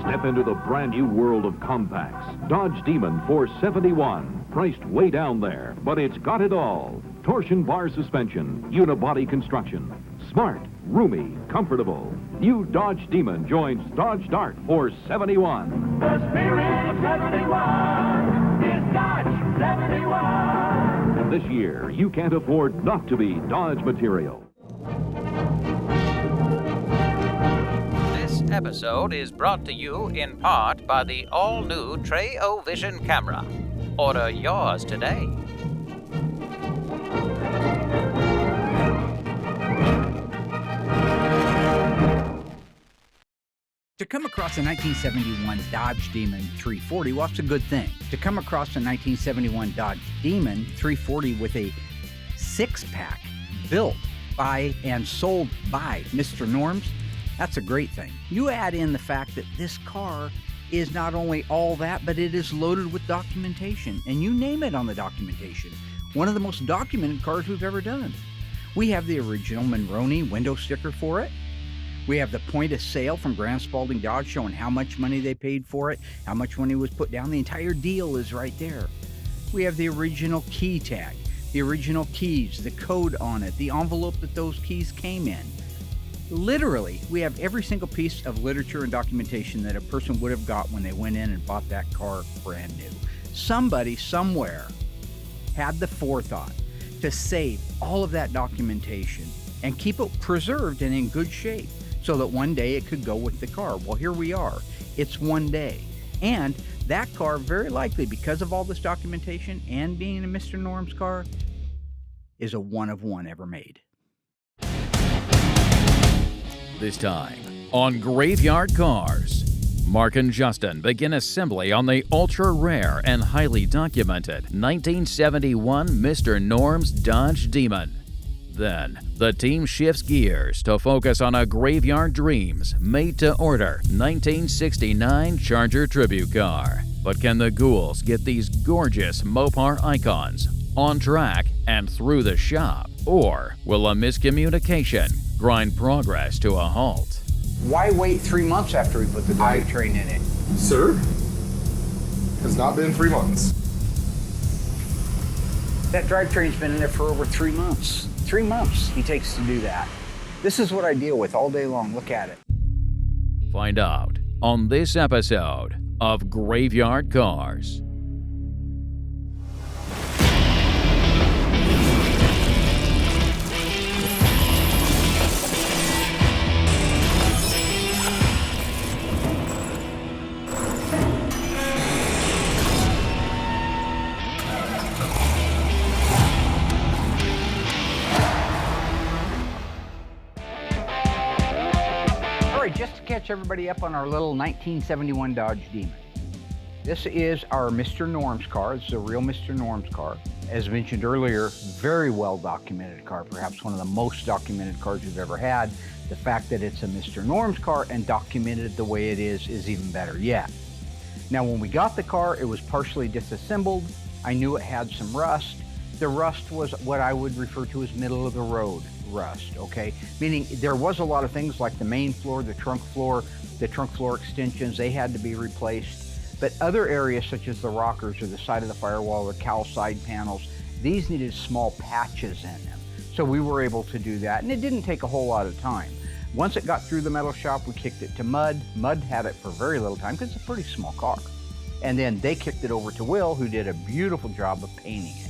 Step into the brand new world of compacts. Dodge Demon 471, priced way down there, but it's got it all. Torsion bar suspension, unibody construction, smart, roomy, comfortable. New Dodge Demon joins Dodge Dart 471. The spirit of 71 is Dodge 71. This year, you can't afford not to be Dodge material. This episode is brought to you in part by the all-new Treo-Vision camera. Order yours today. To come across a 1971 Dodge Demon 340, well, that's a good thing. To come across a 1971 Dodge Demon 340 with a six-pack built by and sold by Mr. Norms, that's a great thing. You add in the fact that this car is not only all that, but it is loaded with documentation, and you name it on the documentation. One of the most documented cars we've ever done. We have the original Monroney window sticker for it. We have the point of sale from Grant Spalding Dodge showing how much money they paid for it, how much money was put down. The entire deal is right there. We have the original key tag, the original keys, the code on it, the envelope that those keys came in. Literally, we have every single piece of literature and documentation that a person would have got when they went in and bought that car brand new. Somebody somewhere had the forethought to save all of that documentation and keep it preserved and in good shape so that one day it could go with the car. Well, here we are. It's one day. And that car, very likely, because of all this documentation and being a Mr. Norm's car, is a one of one ever made. This time on Graveyard Cars, Mark and Justin begin assembly on the ultra-rare and highly documented 1971 Mr. Norm's Dodge Demon. Then, the team shifts gears to focus on a Graveyard Dreams made-to-order 1969 Charger tribute car. But can the ghouls get these gorgeous Mopar icons on track and through the shop? Or will a miscommunication grind progress to a halt? Why wait 3 months after we put the drivetrain in it? Sir, has not been 3 months. That drivetrain's been in there for over 3 months. 3 months he takes to do that. This is what I deal with all day long. Look at it. Find out on this episode of Graveyard Cars. Just to catch everybody up on our little 1971 Dodge Demon. This is our Mr. Norm's car. This is a real Mr. Norm's car. As mentioned earlier, very well documented car, perhaps one of the most documented cars we've ever had. The fact that it's a Mr. Norm's car and documented the way it is even better yet. Now, when we got the car, it was partially disassembled. I knew it had some rust. The rust was what I would refer to as middle of the road rust, okay? Meaning there was a lot of things like the main floor, the trunk floor extensions, they had to be replaced. But other areas such as the rockers or the side of the firewall or cowl side panels, these needed small patches in them. So we were able to do that, and it didn't take a whole lot of time. Once it got through the metal shop, we kicked it to Mud. Mud had it for very little time because it's a pretty small car. And then they kicked it over to Will, who did a beautiful job of painting it.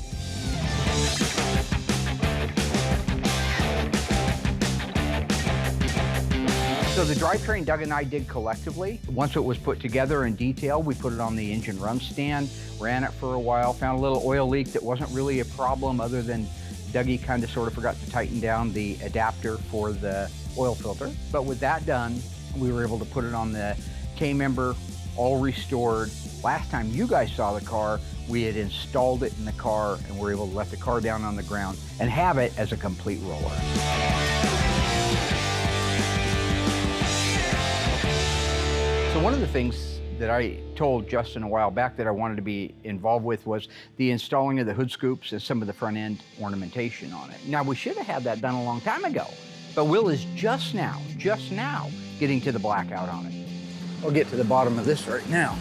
So the drivetrain Doug and I did collectively. Once it was put together in detail, we put it on the engine run stand, ran it for a while, found a little oil leak that wasn't really a problem other than Dougie kind of sort of forgot to tighten down the adapter for the oil filter. But with that done, we were able to put it on the K-member, all restored. Last time you guys saw the car, we had installed it in the car and were able to let the car down on the ground and have it as a complete roller. So one of the things that I told Justin a while back that I wanted to be involved with was the installing of the hood scoops and some of the front end ornamentation on it. Now, we should have had that done a long time ago, but Will is just now getting to the blackout on it. I'll get to the bottom of this right now.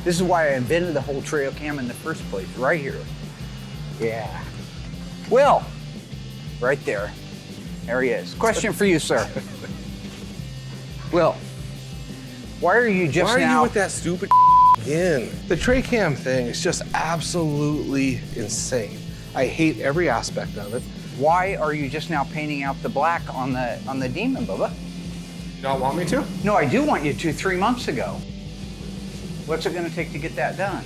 This is why I invented the whole trail cam in the first place, right here. Yeah. Will, right there. There he is. Question for you, sir. Will, why are you just Why are now... you with that stupid again? The tray cam thing is just absolutely insane. I hate every aspect of it. Why are you just now painting out the black on the Demon, Bubba? You don't want me to? No, I do want you to 3 months ago. What's it gonna take to get that done?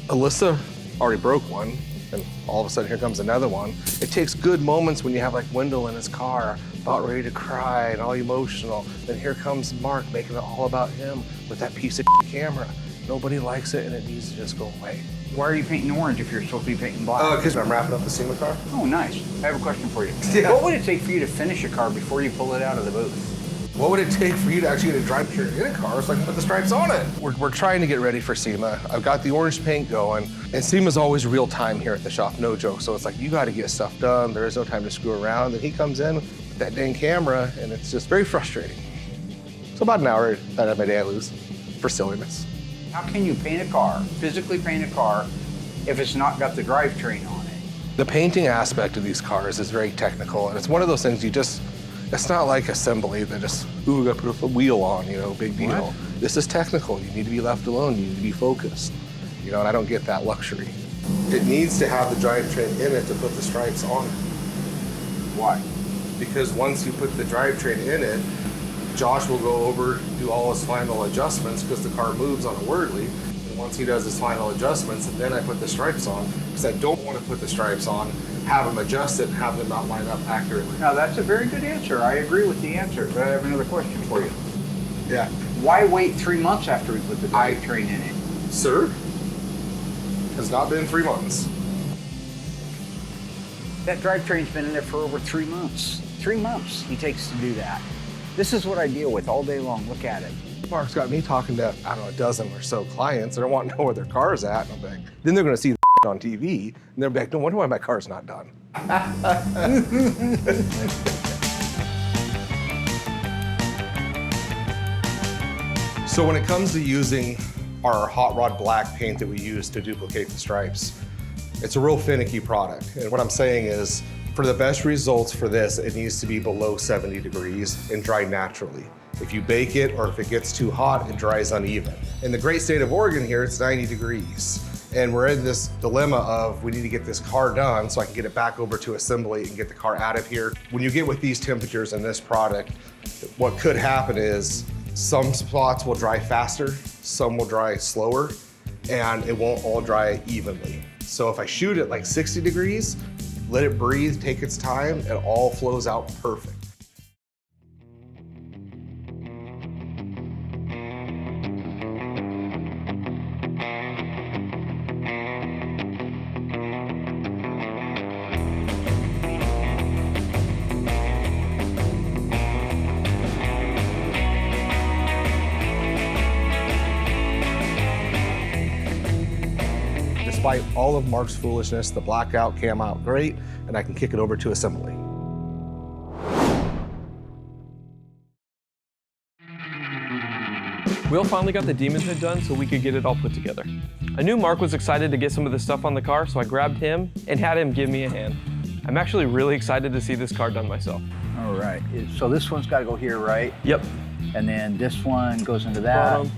Alyssa already broke one, and all of a sudden here comes another one. It takes good moments when you have like Wendell in his car, about ready to cry and all emotional. Then here comes Mark making it all about him with that piece of camera. Nobody likes it and it needs to just go away. Why are you painting orange if you're supposed to be painting black? Because I'm wrapping up the SEMA car. Oh, nice. I have a question for you. Yeah. What would it take for you to finish a car before you pull it out of the booth? What would it take for you to actually get a drive train in a car so I can put the stripes on it? We're trying to get ready for SEMA. I've got the orange paint going, and SEMA's always real time here at the shop, no joke. So it's like, you gotta get stuff done. There is no time to screw around. Then he comes in with that dang camera, and it's just very frustrating. So about an hour out of my day I lose for silliness. How can you paint a car, physically paint a car, if it's not got the drivetrain on it? The painting aspect of these cars is very technical, and it's one of those things it's not like assembly that just, ooh, we gotta put a wheel on, you know, big deal. What? This is technical. You need to be left alone. You need to be focused. You know, and I don't get that luxury. It needs to have the drivetrain in it to put the stripes on it. Why? Because once you put the drivetrain in it, Josh will go over, do all his final adjustments because the car moves on a Wordley. And once he does his final adjustments, and then I put the stripes on, because I don't want to put the stripes on, have them adjust it, and have them not line up accurately. Now, that's a very good answer. I agree with the answer, but I have another question for you. Yeah. Why wait 3 months after we put the drivetrain in it? Sir, has not been 3 months. That drivetrain's been in there for over 3 months. 3 months he takes to do that. This is what I deal with all day long. Look at it. Mark's got me talking to, I don't know, a dozen or so clients that want to know where their car's at. And I'm like, then they're going to see the on TV, and they're like, no wonder why my car's not done. So when it comes to using our hot rod black paint that we use to duplicate the stripes, it's a real finicky product. And what I'm saying is, for the best results for this, it needs to be below 70 degrees and dry naturally. If you bake it or if it gets too hot, it dries uneven. In the great state of Oregon here, it's 90 degrees. And we're in this dilemma of, we need to get this car done so I can get it back over to assembly and get the car out of here. When you get with these temperatures in this product, what could happen is some spots will dry faster, some will dry slower, and it won't all dry evenly. So if I shoot it like 60 degrees, let it breathe, take its time, it all flows out perfect. Despite all of Mark's foolishness, the blackout came out great, and I can kick it over to assembly. Will finally got the Demon hood done so we could get it all put together. I knew Mark was excited to get some of the stuff on the car, so I grabbed him and had him give me a hand. I'm actually really excited to see this car done myself. All right. So this one's got to go here, right? Yep. And then this one goes into that. Bottom.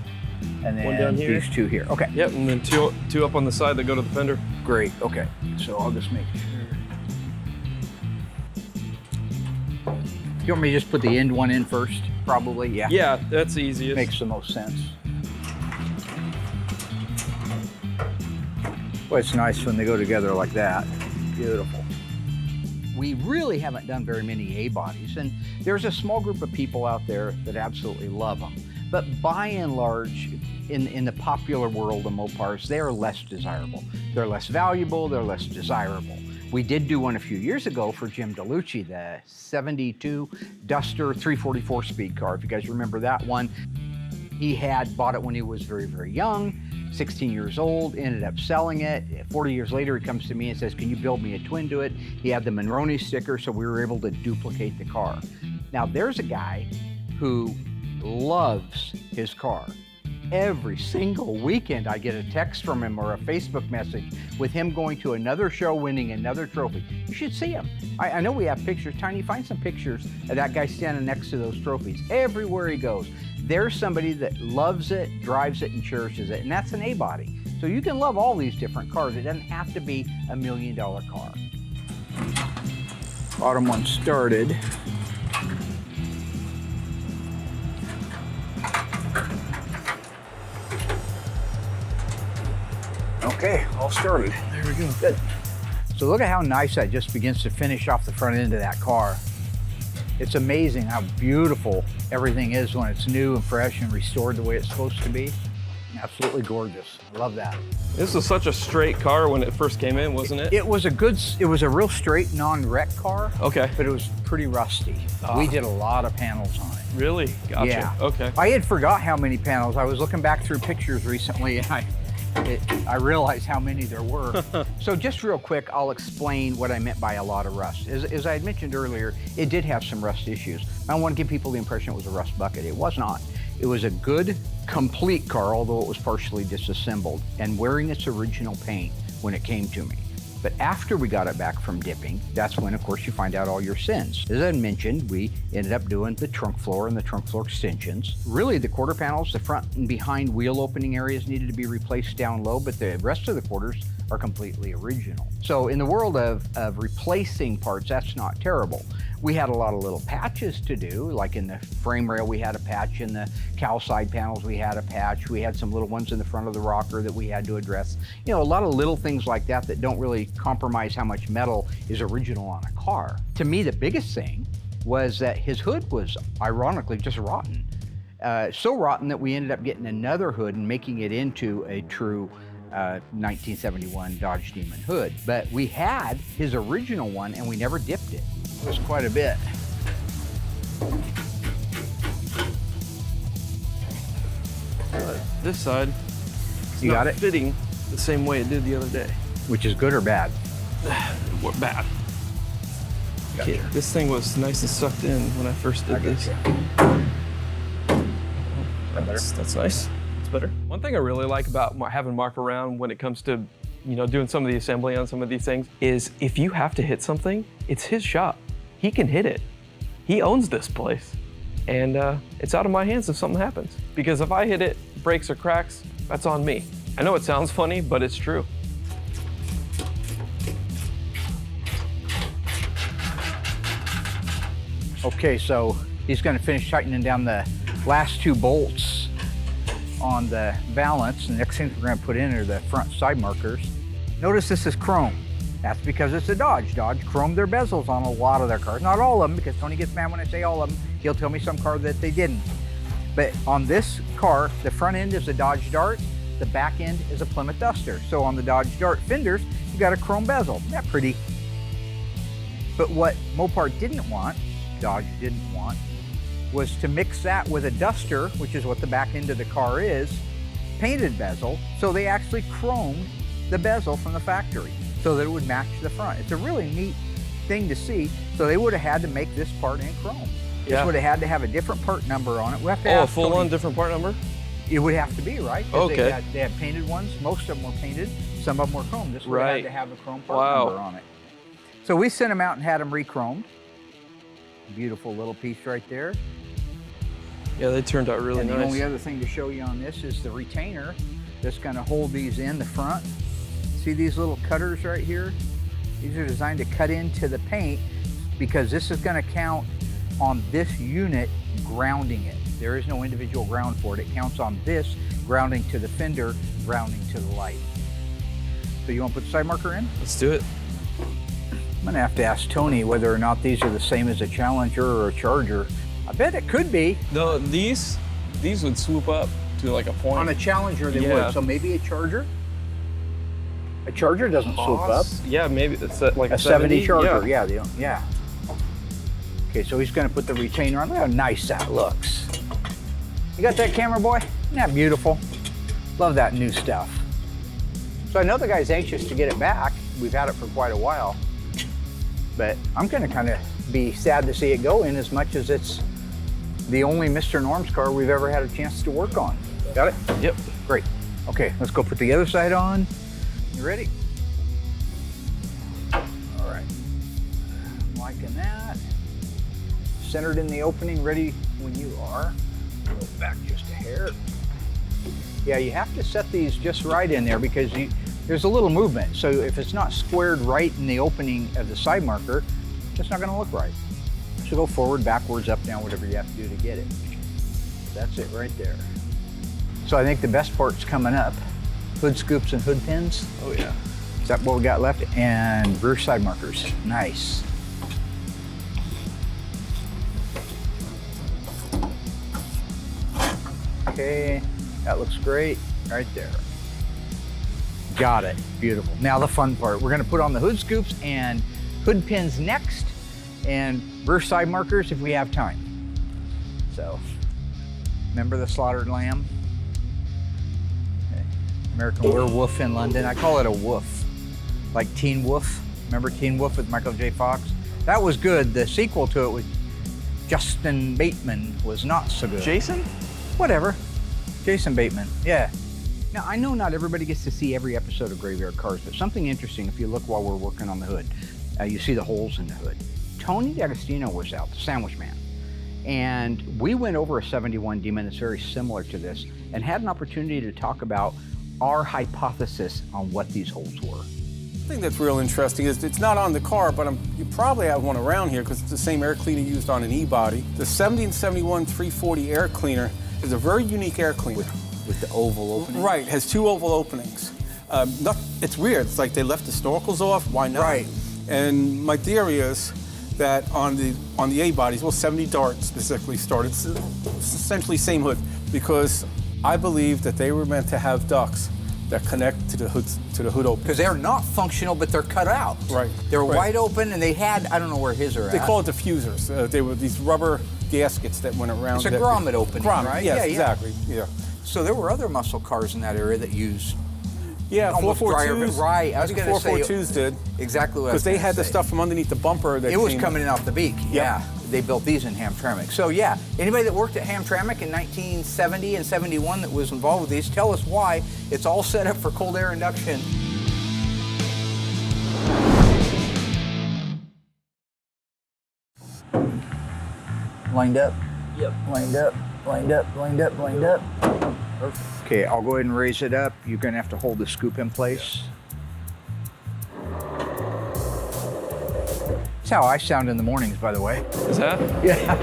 And then One down here. these two here. Okay. Yep, and then two up on the side that go to the fender. Great. Okay. So I'll just make sure. You want me to just put the end one in first? Probably, yeah. Yeah, that's the easiest. Makes the most sense. Well, it's nice when they go together like that. Beautiful. We really haven't done very many A-bodies, and there's a small group of people out there that absolutely love them. But by and large, in the popular world of Mopars, they are less desirable. They're less valuable, they're less desirable. We did do one a few years ago for Jim DeLucci, the 72 Duster 344 speed car. If you guys remember that one, he had bought it when he was very, very young, 16 years old, ended up selling it. 40 years later, he comes to me and says, can you build me a twin to it? He had the Monroney sticker, so we were able to duplicate the car. Now, there's a guy who loves his car. every single weekend I get a text from him or a Facebook message with him going to another show, winning another trophy. You should see him. I know we have pictures. Tiny, find some pictures of that guy standing next to those trophies. Everywhere he goes, there's somebody that loves it, drives it, and cherishes it, and that's an A-body. So you can love all these different cars. It doesn't have to be $1 million car. Bottom one started. Okay, all started. There we go. Good. So look at how nice that just begins to finish off the front end of that car. It's amazing how beautiful everything is when it's new and fresh and restored the way it's supposed to be. Absolutely gorgeous. I love that. This was such a straight car when it first came in, wasn't it? It was a real straight non-wreck car. Okay. But it was pretty rusty. We did a lot of panels on it. Really? Gotcha. Yeah. Okay. I had forgot how many panels. I was looking back through pictures recently and I realized how many there were. So just real quick, I'll explain what I meant by a lot of rust. As I had mentioned earlier, it did have some rust issues. I don't want to give people the impression it was a rust bucket. It was not. It was a good, complete car, although it was partially disassembled and wearing its original paint when it came to me. But after we got it back from dipping, that's when, of course, you find out all your sins. As I mentioned, we ended up doing the trunk floor and the trunk floor extensions. Really, the quarter panels, the front and behind wheel opening areas needed to be replaced down low, but the rest of the quarters are completely original. So in the world of replacing parts, that's not terrible. We had a lot of little patches to do, like in the frame rail we had a patch, in the cowl side panels we had a patch, we had some little ones in the front of the rocker that we had to address. You know, a lot of little things like that that don't really compromise how much metal is original on a car. To me, the biggest thing was that his hood was ironically just rotten. So rotten that we ended up getting another hood and making it into a true 1971 Dodge Demon hood. But we had his original one and we never dipped it. It was quite a bit. This side, You got it? fitting the same way it did the other day. Which is good or bad? What bad? Gotcha. Okay, this thing was nice and sucked in when I first did this. That's nice. It's better. One thing I really like about having Mark around when it comes to, you know, doing some of the assembly on some of these things is if you have to hit something, it's his shop. He can hit it. He owns this place. And it's out of my hands if something happens. Because if I hit it, breaks or cracks, that's on me. I know it sounds funny, but it's true. Okay, so he's going to finish tightening down the last two bolts on the valance. The next thing we're going to put in are the front side markers. Notice this is chrome. That's because it's a Dodge. Dodge chromed their bezels on a lot of their cars. Not all of them, because Tony gets mad when I say all of them. He'll tell me some car that they didn't. But on this car, the front end is a Dodge Dart, the back end is a Plymouth Duster. So on the Dodge Dart fenders, you got a chrome bezel. Isn't that pretty? But what Mopar didn't want, Dodge didn't want, was to mix that with a Duster, which is what the back end of the car is, painted bezel. So they actually chromed the bezel from the factory so that it would match the front. It's a really neat thing to see. So they would have had to make this part in chrome. This would have had to have a different part number on it. We have to a full-on different part number? It would have to be, right? 'Cause Okay. They had painted ones. Most of them were painted. Some of them were chrome. This would have had to have a chrome part number on it. So we sent them out and had them re-chromed. Beautiful little piece right there. Yeah, they turned out really And nice. the only other thing to show you on this is the retainer that's going to hold these in the front. See these little cutters right here? These are designed to cut into the paint because this is going to count on this unit grounding it. There is no individual ground for it. It counts on this grounding to the fender, grounding to the light. So you want to put the side marker in? Let's do it. I'm gonna have to ask Tony whether or not these are the same as a Challenger or a Charger. I bet it could be. No, these would swoop up to like a point. On a Challenger they Yeah. would, so maybe a Charger? A Charger doesn't swoop up. Yeah, maybe it's like A 70 Charger, yeah. Okay, so he's gonna put the retainer on. Look how nice that looks. You got that, camera boy? Isn't that beautiful? Love that new stuff. So I know the guy's anxious to get it back. We've had it for quite a while. But I'm gonna kind of be sad to see it go in as much as it's the only Mr. Norm's car we've ever had a chance to work on. Got it? Yep. Great. Okay, let's go put the other side on. You ready? All right. I'm liking that. Centered in the opening, ready when you are. Go back just a hair. Yeah, you have to set these just right in there because there's a little movement. So if it's not squared right in the opening of the side marker, it's just not gonna look right. So go forward, backwards, up, down, whatever you have to do to get it. That's it right there. So I think the best part's coming up. Hood scoops and hood pins. Oh yeah. Is that what we got left? And rear side markers. Nice. Okay, that looks great right there. Got it, beautiful. Now the fun part. We're gonna put on the hood scoops and hood pins next and rear side markers if we have time. So, remember the slaughtered lamb? Okay. American Werewolf in London. I call it a woof, like Teen Wolf. Remember Teen Wolf with Michael J. Fox? That was good. The sequel to it with Justin Bateman was not so good. Jason? Whatever. Jason Bateman, yeah. Now, I know not everybody gets to see every episode of Graveyard Carz, but something interesting, if you look while we're working on the hood, you see the holes in the hood. Tony D'Agostino was out, the Sandwich Man, and we went over a 71 Demon that's very similar to this and had an opportunity to talk about our hypothesis on what these holes were. The thing that's real interesting is it's not on the car, but you probably have one around here because it's the same air cleaner used on an e-body. The 70 and 71 340 air cleaner is a very unique air cleaner. With the oval opening? Right, it has 2 oval openings. It's weird, it's like they left the snorkels off, why not? Right. And my theory is that on the A-bodies, well 70 Dart specifically started, it's essentially same hood, because I believe that they were meant to have ducts that connect to the hood opening. Because they're not functional, but they're cut out. Right. They're right. wide open, and they had, I don't know where his are They at. call it diffusers. They were these rubber gaskets that went around. It's a grommet opening, grommet, right? Yes, Yeah, yeah. exactly. Yeah. So there were other muscle cars in that area that used almost 442s. right. I was going to say 442s did. Exactly what I was Because they gonna had the say. stuff from underneath the bumper. That It was came- coming in off the beak. Yeah. They built these in Hamtramck. So yeah, anybody that worked at Hamtramck in 1970 and 71 that was involved with these, tell us why. It's all set up for cold air induction. Lined up. Yep. Lined up, lined up, lined up, lined up. Okay, I'll go ahead and raise it up. You're gonna have to hold the scoop in place. That's how I sound in the mornings, by the way. Is that? Yeah.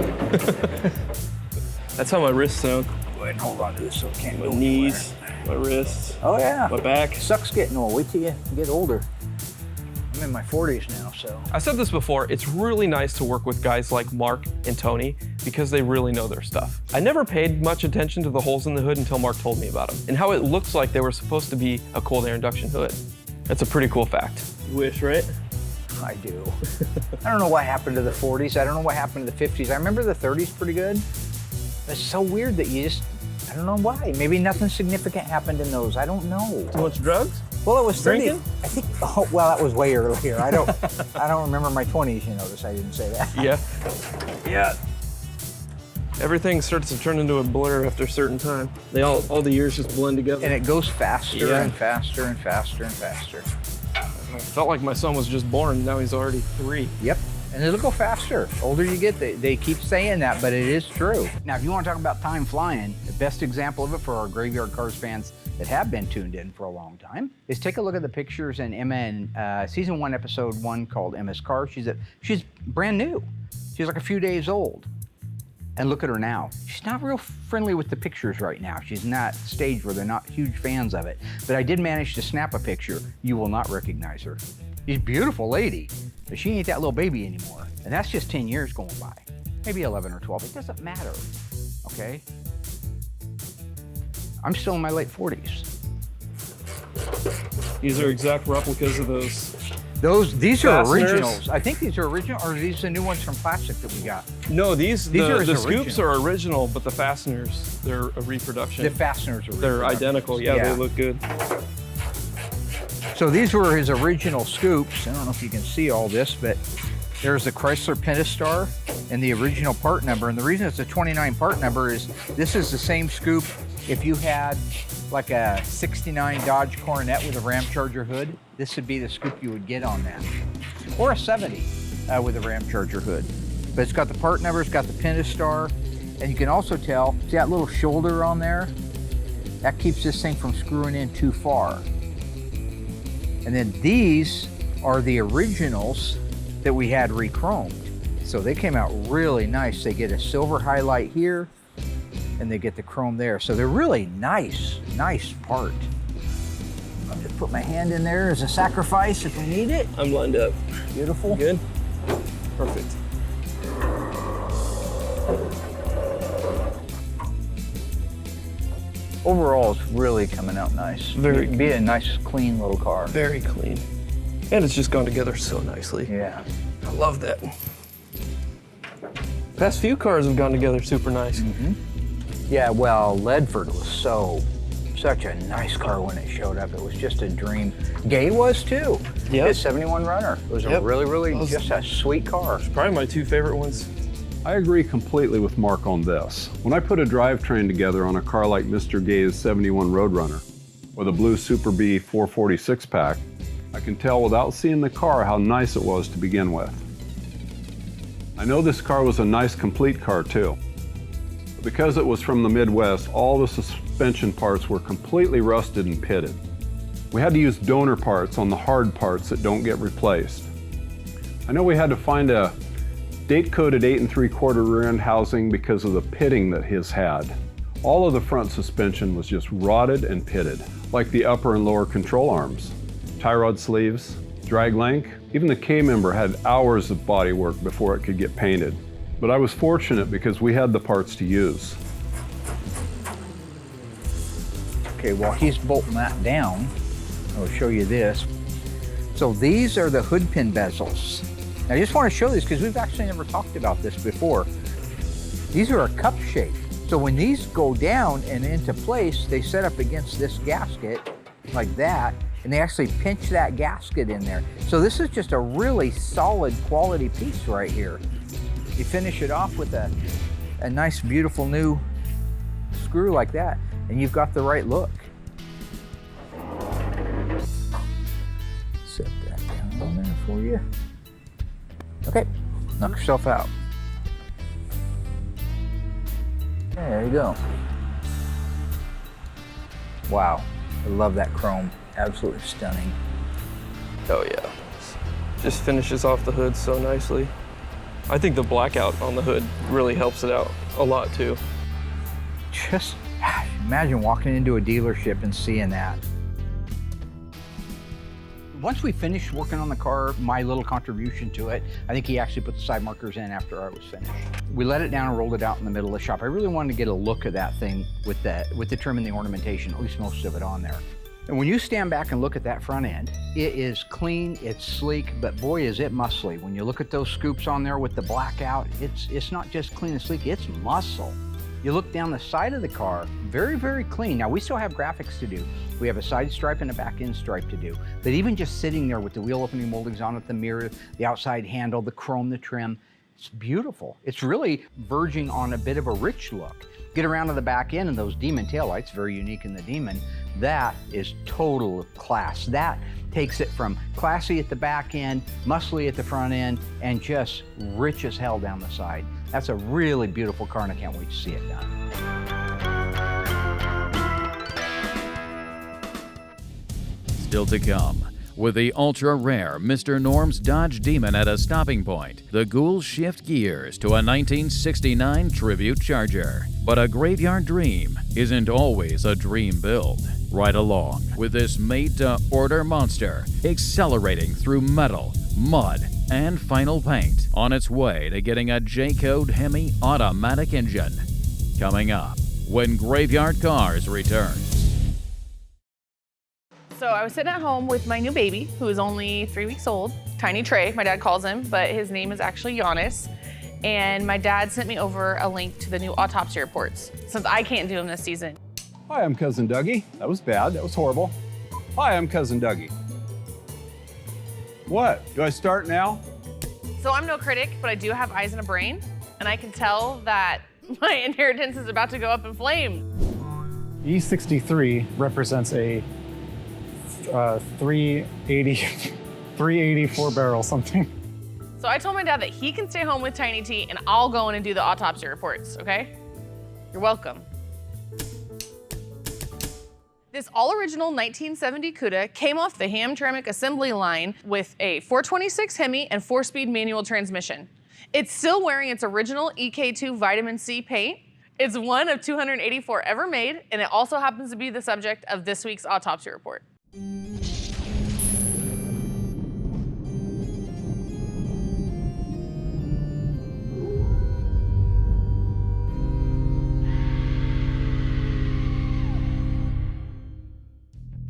That's how my wrists sound. Go ahead and hold on to this so it can't My go knees, my wrists, anywhere. Oh yeah. my back. Sucks getting old. Wait till you get older. I'm in my 40s now, so. I said this before, it's really nice to work with guys like Mark and Tony because they really know their stuff. I never paid much attention to the holes in the hood until Mark told me about them and how it looks like they were supposed to be a cold air induction hood. That's a pretty cool fact. You wish, right? I do. I don't know what happened to the 40s. I don't know what happened to the 50s. I remember the 30s pretty good. It's so weird that you just, I don't know why. Maybe nothing significant happened in those. I don't know. Too much drugs? Well, it was 30. Drinking? I think, oh, well, that was way earlier. I don't remember my 20s, you notice I didn't say that. Yeah. Yeah. Everything starts to turn into a blur after a certain time. They all the years just blend together. And it goes faster Yeah. and faster and faster and faster. I felt like my son was just born, now he's already 3. Yep. And it'll go faster. Older you get, they keep saying that, but it is true. Now, if you want to talk about time flying, the best example of it for our Graveyard Carz fans that have been tuned in for a long time is take a look at the pictures in Emma in season 1, episode 1 called Emma's Car. She's brand new. She's like a few days old. And look at her now. She's not real friendly with the pictures right now. She's in that stage where they're not huge fans of it. But I did manage to snap a picture. You will not recognize her. She's a beautiful lady, but she ain't that little baby anymore. And that's just 10 years going by. Maybe 11 or 12, it doesn't matter, okay? I'm still in my late 40s. These are exact replicas of those. These are Fasteners. originals. I think these are original, or are these the new ones from plastic that we got? No, These are the his scoops original. are original, but the fasteners, they're a reproduction. The fasteners are They're original. identical. Yeah, they look good. So these were his original scoops. I don't know if you can see all this, but there's the Chrysler Pentastar and the original part number. And the reason it's a 29 part number is this is the same scoop If you had like a 69 Dodge Coronet with a Ramcharger hood, this would be the scoop you would get on that. Or a 70 with a Ramcharger hood. But it's got the part number, it's got the Pentastar, and you can also tell, see that little shoulder on there? That keeps this thing from screwing in too far. And then these are the originals that we had re-chromed. So they came out really nice. They get a silver highlight here, and they get the chrome there. So they're really nice part. I'll just put my hand in there as a sacrifice if we need it. I'm lined up. Beautiful. Good? Perfect. Overall, it's really coming out nice. Very It'd be a nice, clean little car. Very clean. And it's just gone together so nicely. Yeah. I love that. Past few cars have gone together super nice. Mm-hmm. Yeah, well, Ledford was such a nice car when it showed up. It was just a dream. Gay was too. Yep. His 71 Runner. It was a really just a sweet car. Probably my two favorite ones. I agree completely with Mark on this. When I put a drivetrain together on a car like Mr. Gay's 71 Roadrunner or the blue Super B 446 pack, I can tell without seeing the car how nice it was to begin with. I know this car was a nice complete car too. But because it was from the Midwest, all the suspension parts were completely rusted and pitted. We had to use donor parts on the hard parts that don't get replaced. I know we had to find a date-coded 8 3/4 rear end housing because of the pitting that his had. All of the front suspension was just rotted and pitted, like the upper and lower control arms. Tie rod sleeves, drag link, even the K-member had hours of body work before it could get painted. But I was fortunate because we had the parts to use. Okay, while he's bolting that down, I'll show you this. So these are the hood pin bezels. Now, I just want to show this because we've actually never talked about this before. These are a cup shape. So when these go down and into place, they set up against this gasket like that, and they actually pinch that gasket in there. So this is just a really solid quality piece right here. You finish it off with a nice, beautiful new screw like that, and you've got the right look. Set that down on there for you. Okay, knock yourself out. There you go. Wow, I love that chrome. Absolutely stunning. Oh yeah. Just finishes off the hood so nicely. I think the blackout on the hood really helps it out a lot too. Just imagine walking into a dealership and seeing that. Once we finished working on the car, my little contribution to it, I think he actually put the side markers in after I was finished. We let it down and rolled it out in the middle of the shop. I really wanted to get a look at that thing with the trim and the ornamentation, at least most of it on there. And when you stand back and look at that front end, it is clean, it's sleek, but boy is it muscly. When you look at those scoops on there with the blackout, it's not just clean and sleek, it's muscle. You look down the side of the car, very, very clean. Now we still have graphics to do. We have a side stripe and a back end stripe to do. But even just sitting there with the wheel opening moldings on it, the mirror, the outside handle, the chrome, the trim, it's beautiful. It's really verging on a bit of a rich look. Get around to the back end and those Demon taillights, very unique in the Demon, that is total class. That takes it from classy at the back end, muscly at the front end, and just rich as hell down the side. That's a really beautiful car, and I can't wait to see it done. Still to come. With the ultra-rare Mr. Norm's Dodge Demon at a stopping point, the ghouls shift gears to a 1969 Tribute Charger. But a graveyard dream isn't always a dream build. Right along with this made-to-order monster, accelerating through metal, mud, and final paint on its way to getting a J-code Hemi automatic engine. Coming up when Graveyard Carz returns. So I was sitting at home with my new baby, who is only 3 weeks old, Tiny Trey, my dad calls him, but his name is actually Giannis. And my dad sent me over a link to the new autopsy reports, since I can't do them this season. Hi, I'm Cousin Dougie. That was bad, that was horrible. Hi, I'm Cousin Dougie. What, do I start now? So I'm no critic, but I do have eyes and a brain, and I can tell that my inheritance is about to go up in flames. E63 represents a 384 barrel something. So I told my dad that he can stay home with Tiny T and I'll go in and do the autopsy reports, okay? You're welcome. This all-original 1970 Cuda came off the Hamtramck assembly line with a 426 Hemi and 4-speed manual transmission. It's still wearing its original EK2 vitamin C paint. It's one of 284 ever made, and it also happens to be the subject of this week's autopsy report.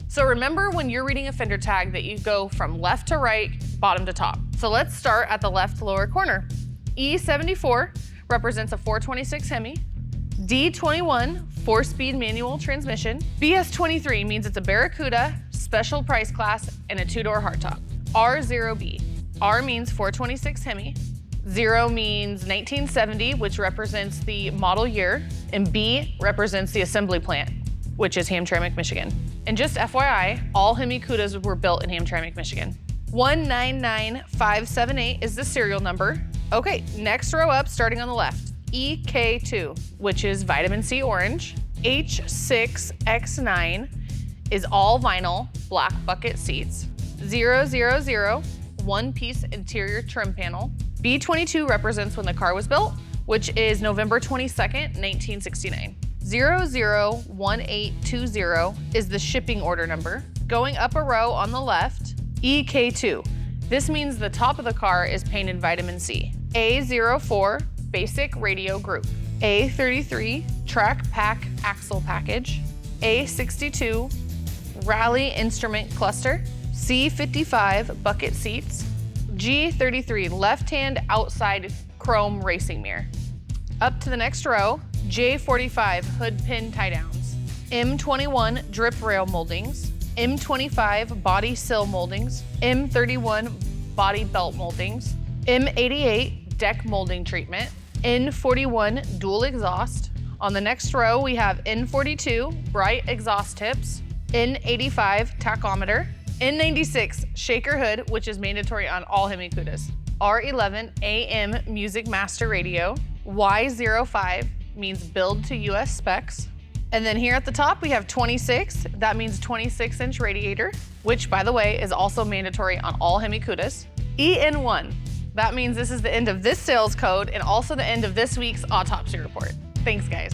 So remember when you're reading a fender tag that you go from left to right, bottom to top. So let's start at the left lower corner. E74 represents a 426 Hemi. D21, 4-speed manual transmission. BS23 means it's a Barracuda, special price class, and a 2-door hardtop. R0B. R means 426 Hemi. 0 means 1970, which represents the model year. And B represents the assembly plant, which is Hamtramck, Michigan. And just FYI, all Hemi Cudas were built in Hamtramck, Michigan. 199578 is the serial number. Okay, next row up, starting on the left. EK2, which is vitamin C orange. H6X9 is all vinyl, black bucket seats. 000, one-piece interior trim panel. B22 represents when the car was built, which is November 22nd, 1969. 001820 is the shipping order number. Going up a row on the left, EK2. This means the top of the car is painted vitamin C. A04, basic radio group. A33, track pack axle package. A62, rally instrument cluster. C55, bucket seats. G33, left-hand outside chrome racing mirror. Up to the next row, J45, hood pin tie downs. M21, drip rail moldings. M25, body sill moldings. M31, body belt moldings. M88, deck molding treatment. N41, dual exhaust. On the next row, we have N42, bright exhaust tips. N85, tachometer. N96, shaker hood, which is mandatory on all Hemi Cudas. R11, AM music master radio. Y05 means build to US specs. And then here at the top, we have 26. That means 26-inch radiator, which, by the way, is also mandatory on all Hemi Cudas. EN1, that means this is the end of this sales code and also the end of this week's autopsy report. Thanks, guys.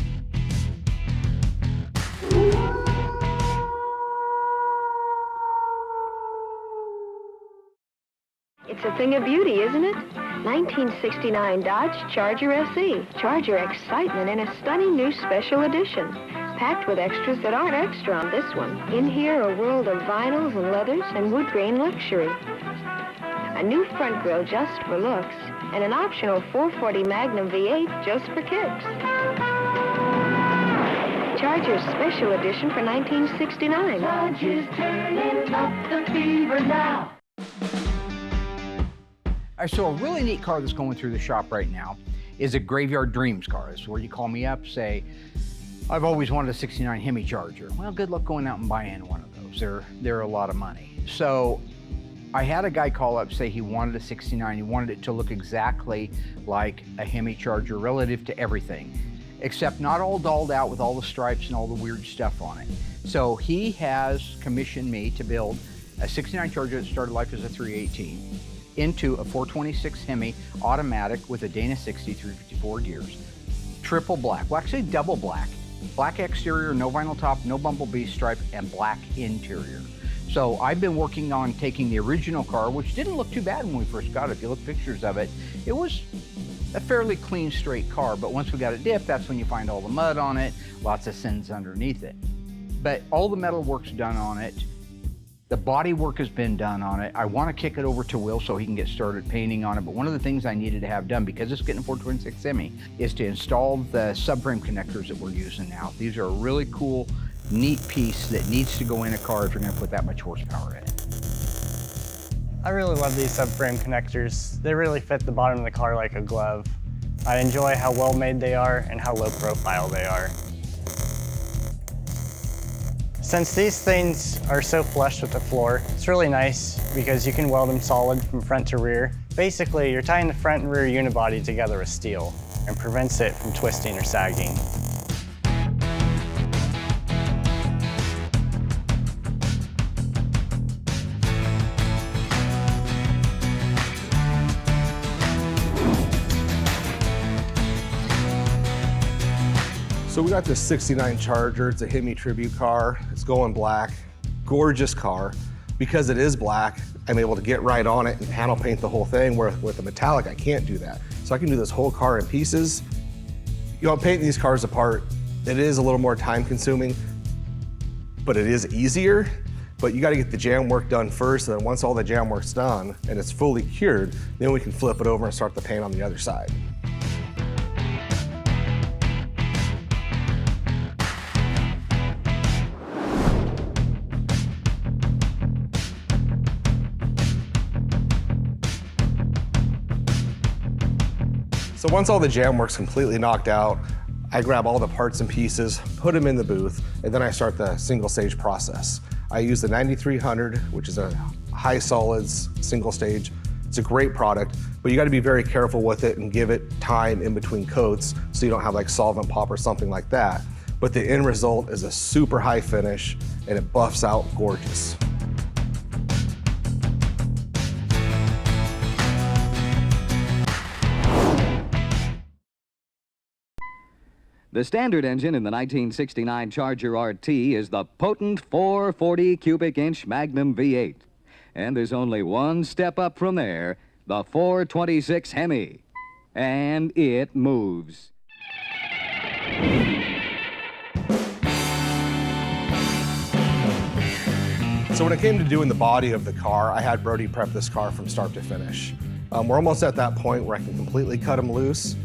It's a thing of beauty, isn't it? 1969 Dodge Charger SE. Charger excitement in a stunning new special edition. Packed with extras that aren't extra on this one. In here, a world of vinyls and leathers and wood grain luxury. A new front grille just for looks, and an optional 440 Magnum V8 just for kicks. Charger's special edition for 1969. Dodge is turning up the fever now. All right, so a really neat car that's going through the shop right now is a Graveyard Dreams car. It's where you call me up, say, I've always wanted a 69 Hemi Charger. Well, good luck going out and buying one of those. They're a lot of money. So I had a guy call up, say he wanted a 69. He wanted it to look exactly like a Hemi Charger relative to everything, except not all dolled out with all the stripes and all the weird stuff on it. So he has commissioned me to build a 69 Charger that started life as a 318 into a 426 Hemi automatic with a Dana 60 354 gears. Triple black, well actually double black. Black exterior, no vinyl top, no bumblebee stripe, and black interior. So I've been working on taking the original car, which didn't look too bad when we first got it. If you look at pictures of it, it was a fairly clean, straight car. But once we got it dipped, that's when you find all the mud on it, lots of sins underneath it. But all the metal work's done on it. The body work has been done on it. I want to kick it over to Will so he can get started painting on it. But one of the things I needed to have done, because it's getting a 426 Hemi, is to install the subframe connectors that we're using now. These are a really cool, neat piece that needs to go in a car if you're going to put that much horsepower in it. I really love these subframe connectors. They really fit the bottom of the car like a glove. I enjoy how well made they are and how low profile they are. Since these things are so flush with the floor, it's really nice because you can weld them solid from front to rear. Basically, you're tying the front and rear unibody together with steel and prevents it from twisting or sagging. So we got this 69 Charger. It's a Hemi tribute car. It's going black, gorgeous car. Because it is black, I'm able to get right on it and panel paint the whole thing, where with a metallic, I can't do that. So I can do this whole car in pieces. You know, painting these cars apart, it is a little more time consuming, but it is easier. But you gotta get the jam work done first, and then once all the jam work's done and it's fully cured, then we can flip it over and start the paint on the other side. So once all the jam work's completely knocked out, I grab all the parts and pieces, put them in the booth, and then I start the single stage process. I use the 9300, which is a high solids single stage. It's a great product, but you gotta be very careful with it and give it time in between coats so you don't have like solvent pop or something like that. But the end result is a super high finish and it buffs out gorgeous. The standard engine in the 1969 Charger RT is the potent 440 cubic inch Magnum V8. And there's only one step up from there, the 426 Hemi. And it moves. So when it came to doing the body of the car, I had Brody prep this car from start to finish. We're almost at that point where I can completely cut them loose.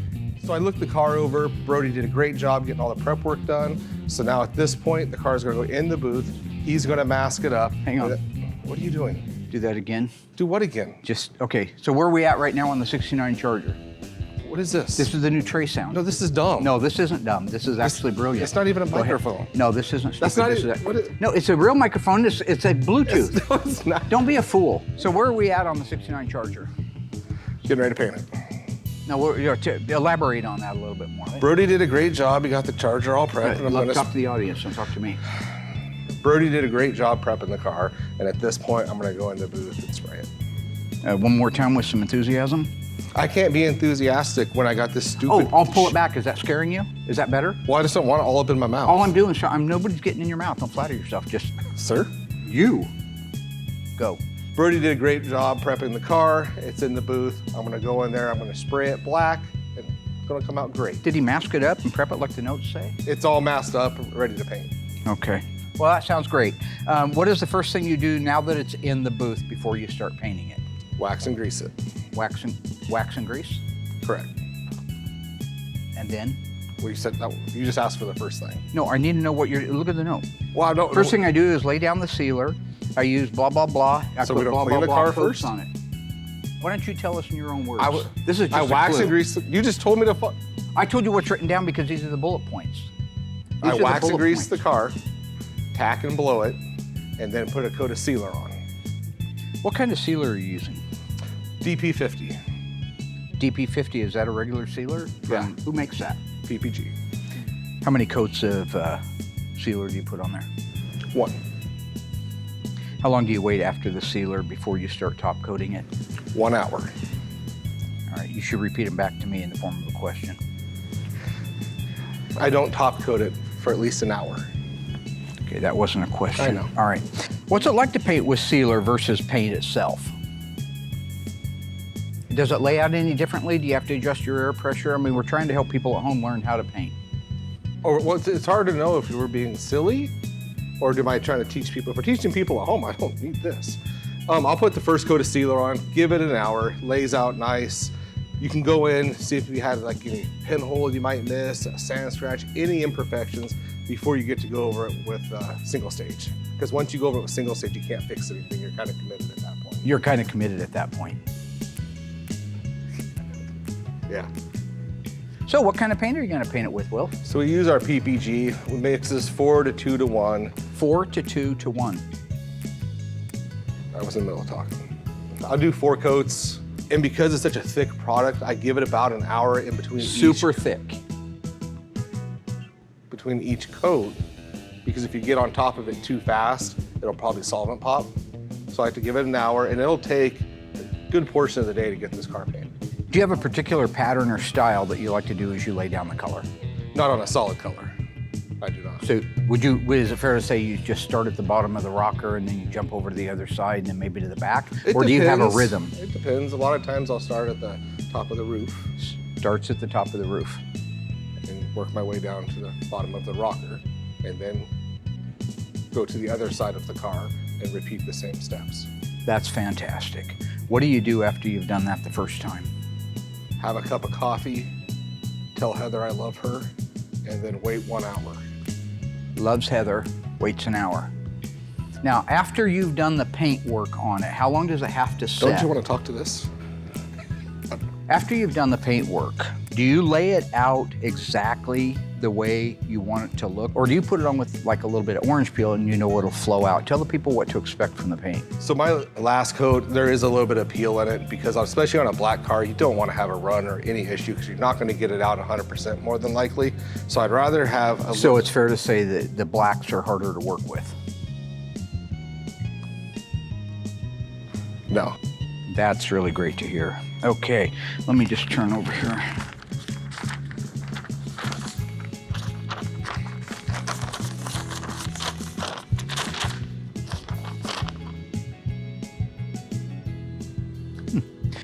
So I looked the car over. Brody did a great job getting all the prep work done. So now at this point, the car's gonna go in the booth. He's gonna mask it up. Hang on. What are you doing? Do that again. Do what again? Okay, so where are we at right now on the 69 Charger? What is this? This is the new tray sound. No, this is dumb. No, this isn't dumb. This is actually brilliant. It's not even a Go ahead. microphone. No, this isn't stupid. That's not This even, is what is, No, it's a real microphone. It's a Bluetooth. no, it's not. Don't be a fool. So where are we at on the 69 Charger? Getting ready to paint it. No, elaborate on that a little bit more. Brody did a great job. He got the Charger all prepped. Right, And talk to the audience, don't talk to me. Brody did a great job prepping the car. And at this point, I'm gonna go in the booth and spray it. One more time with some enthusiasm. I can't be enthusiastic when I got this stupid... Oh, I'll pull it back. Is that scaring you? Is that better? Well, I just don't want it all up in my mouth. All I'm doing is nobody's getting in your mouth. Don't flatter yourself. Just... Sir? You. Go. Brody did a great job prepping the car. It's in the booth. I'm gonna go in there, I'm gonna spray it black, and it's gonna come out great. Did he mask it up and prep it like the notes say? It's all masked up, ready to paint. Okay. Well, that sounds great. What is the first thing you do now that it's in the booth before you start painting it? Wax and grease it. Wax and grease? Correct. And then? Well, you said that, you just asked for the first thing. No, I need to know what you're, look at the note. Well, I don't First thing I do is lay down the sealer. I use blah, blah, blah. I So put we don't blah, clean blah, the blah car coats first? on it. Why don't you tell us in your own words? This is just I wax and grease, you just told me to... I told you what's written down because these are the bullet points. I wax and grease the car, tack and blow it, and then put a coat of sealer on. What kind of sealer are you using? DP50. DP50, is that a regular sealer? Yeah. Who makes that? PPG. How many coats of sealer do you put on there? 1. How long do you wait after the sealer before you start top coating it? 1 hour. All right, you should repeat them back to me in the form of a question. I don't top coat it for at least an hour. Okay, that wasn't a question. I know. All right. What's it like to paint with sealer versus paint itself? Does it lay out any differently? Do you have to adjust your air pressure? I mean, we're trying to help people at home learn how to paint. Or well, it's hard to know if you were being silly, or am I trying to teach people? If we're teaching people at home, I don't need this. I'll put the first coat of sealer on, give it an hour, lays out nice. You can go in, see if you had like any pinhole you might miss, a sand scratch, any imperfections before you get to go over it with single stage. Because once you go over it with single stage, you can't fix anything. You're kind of committed at that point. You're kind of committed at that point. Yeah. So what kind of paint are you going to paint it with, Will? So we use our PPG. We mix this 4 to 2 to 1. 4 to 2 to 1. I was in the middle of talking. I'll do 4 coats. And because it's such a thick product, I give it about an hour in between thick. Between each coat, because if you get on top of it too fast, it'll probably solvent pop. So I have to give it an hour, and it'll take a good portion of the day to get this car painted. Do you have a particular pattern or style that you like to do as you lay down the color? Not on a solid color. I do not. So is it fair to say you just start at the bottom of the rocker and then you jump over to the other side and then maybe to the back? Or do you have a rhythm? It depends. A lot of times I'll start at the top of the roof. Starts at the top of the roof. And work my way down to the bottom of the rocker, and then go to the other side of the car and repeat the same steps. That's fantastic. What do you do after you've done that the first time? Have a cup of coffee, tell Heather I love her, and then wait 1 hour. Loves Heather, waits an hour. Now, after you've done the paint work on it, how long does it have to set? Don't you want to talk to this? After you've done the paint work, do you lay it out exactly the way you want it to look? Or do you put it on with like a little bit of orange peel and you know it'll flow out? Tell the people what to expect from the paint. So my last coat, there is a little bit of peel in it because especially on a black car, you don't want to have a run or any issue because you're not going to get it out 100% more than likely. So I'd rather have a So it's fair to say that the blacks are harder to work with? No. That's really great to hear. Okay, let me just turn over here.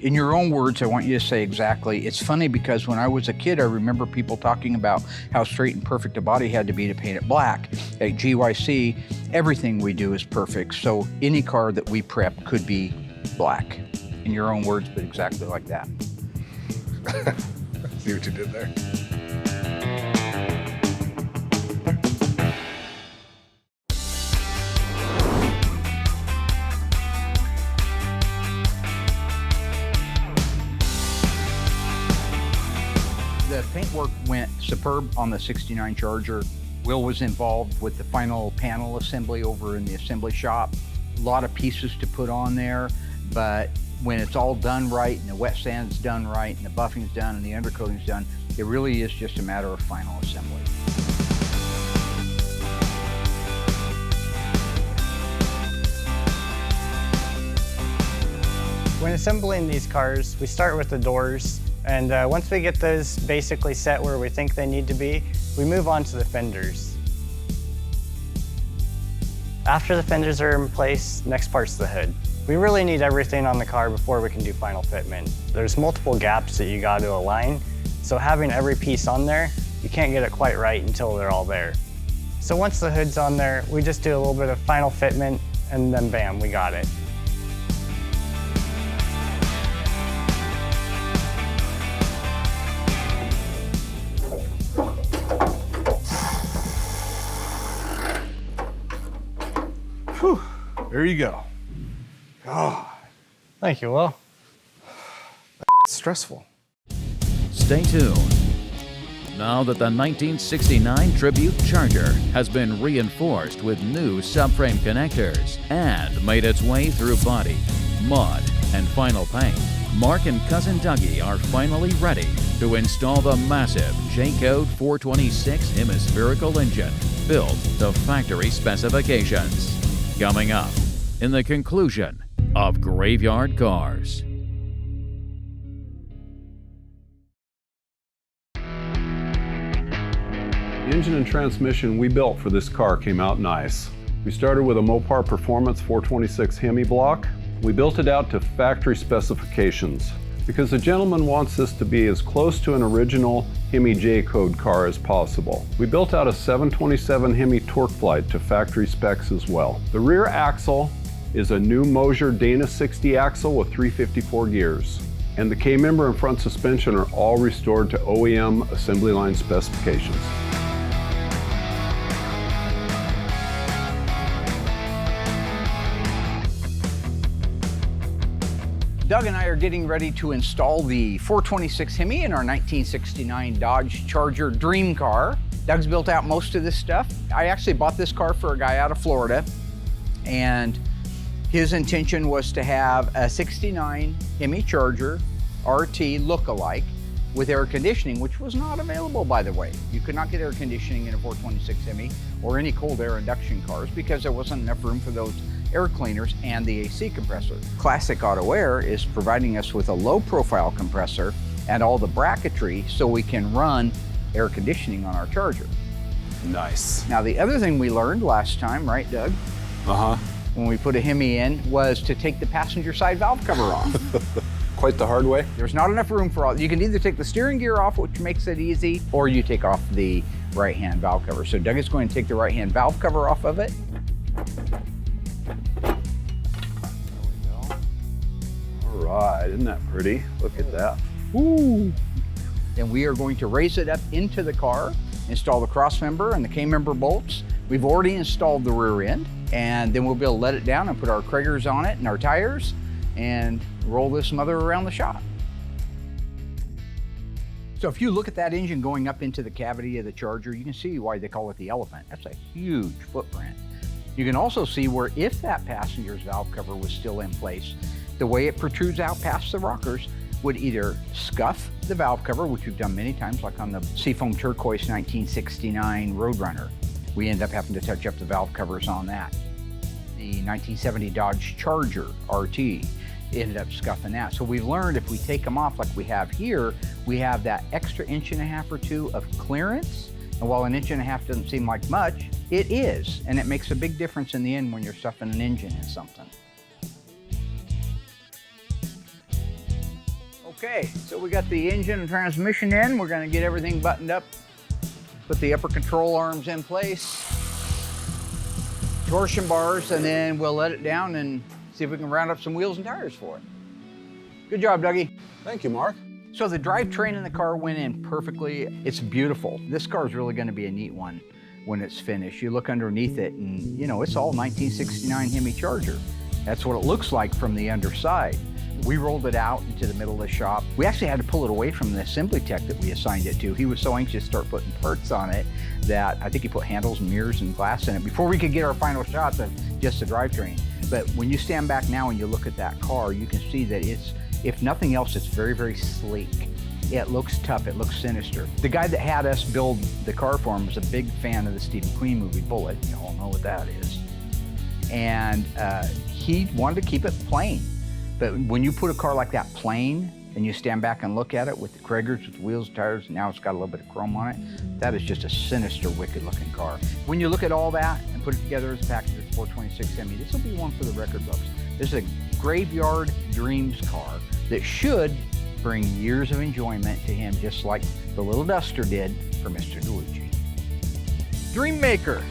In your own words, I want you to say exactly. It's funny because when I was a kid, I remember people talking about how straight and perfect a body had to be to paint it black. At GYC, everything we do is perfect, so any car that we prep could be black. In your own words, but exactly like that. See what you did there? The paint work went superb on the 69 Charger. Will was involved with the final panel assembly over in the assembly shop. A lot of pieces to put on there, but when it's all done right and the wet sand's done right and the buffing's done and the undercoating's done, it really is just a matter of final assembly. When assembling these cars, we start with the doors, and once we get those basically set where we think they need to be, we move on to the fenders. After the fenders are in place, next part's the hood. We really need everything on the car before we can do final fitment. There's multiple gaps that you got to align, so having every piece on there, you can't get it quite right until they're all there. So once the hood's on there, we just do a little bit of final fitment, and then bam, we got it. Whew, there you go. God. Thank you, Will. It's stressful. Stay tuned. Now that the 1969 Tribute Charger has been reinforced with new subframe connectors and made its way through body, mud, and final paint, Mark and Cousin Dougie are finally ready to install the massive J-Code 426 hemispherical engine built to factory specifications. Coming up in the conclusion of Graveyard Cars. The engine and transmission we built for this car came out nice. We started with a Mopar Performance 426 Hemi block. We built it out to factory specifications because the gentleman wants this to be as close to an original Hemi J-Code car as possible. We built out a 727 Hemi torque flight to factory specs as well. The rear axle is a new Mosier Dana 60 axle with 354 gears. And the K-member and front suspension are all restored to OEM assembly line specifications. Doug and I are getting ready to install the 426 Hemi in our 1969 Dodge Charger dream car. Doug's built out most of this stuff. I actually bought this car for a guy out of Florida, and his intention was to have a 69 Hemi Charger RT look-alike with air conditioning, which was not available, by the way. You could not get air conditioning in a 426 Hemi or any cold air induction cars because there wasn't enough room for those air cleaners and the AC compressor. Classic Auto Air is providing us with a low profile compressor and all the bracketry so we can run air conditioning on our Charger. Nice. Now the other thing we learned last time, right Doug? Uh-huh. When we put a Hemi in was to take the passenger side valve cover off. Quite the hard way. There's not enough room for all. You can either take the steering gear off, which makes it easy, or you take off the right-hand valve cover. So Doug is going to take the right-hand valve cover off of it. All right, isn't that pretty? Look at that. Ooh. Then we are going to raise it up into the car, install the cross member and the K-member bolts. We've already installed the rear end, and then we'll be able to let it down and put our Kragers on it and our tires and roll this mother around the shop. So if you look at that engine going up into the cavity of the Charger, you can see why they call it the elephant. That's a huge footprint. You can also see where if that passenger's valve cover was still in place, the way it protrudes out past the rockers would either scuff the valve cover, which we've done many times, like on the Seafoam Turquoise 1969 Roadrunner. We end up having to touch up the valve covers on that. The 1970 Dodge Charger RT ended up scuffing that. So we've learned if we take them off like we have here, we have that extra 1.5 inches or 2 of clearance. And while 1.5 inches doesn't seem like much, it is. And it makes a big difference in the end when you're stuffing an engine in something. Okay, so we got the engine and transmission in. We're gonna get everything buttoned up, put the upper control arms in place, torsion bars, and then we'll let it down and see if we can round up some wheels and tires for it. Good job, Dougie. Thank you, Mark. So the drivetrain in the car went in perfectly. It's beautiful. This car is really gonna be a neat one when it's finished. You look underneath it and you know, it's all 1969 Hemi Charger. That's what it looks like from the underside. We rolled it out into the middle of the shop. We actually had to pull it away from the assembly tech that we assigned it to. He was so anxious to start putting parts on it that I think he put handles and mirrors and glass in it before we could get our final shots of just the drivetrain. But when you stand back now and you look at that car, you can see that it's, if nothing else, it's very, very sleek. It looks tough, it looks sinister. The guy that had us build the car for him was a big fan of the Steve McQueen movie Bullet. You all know what that is. And he wanted to keep it plain. But when you put a car like that plain and you stand back and look at it with the Kragers, with the wheels, tires, and now it's got a little bit of chrome on it, that is just a sinister, wicked looking car. When you look at all that and put it together as a package with 426 Hemi, this will be one for the record books. This is a graveyard dreams car that should bring years of enjoyment to him, just like the little Duster did for Mr. DeLuigi. Dream Maker.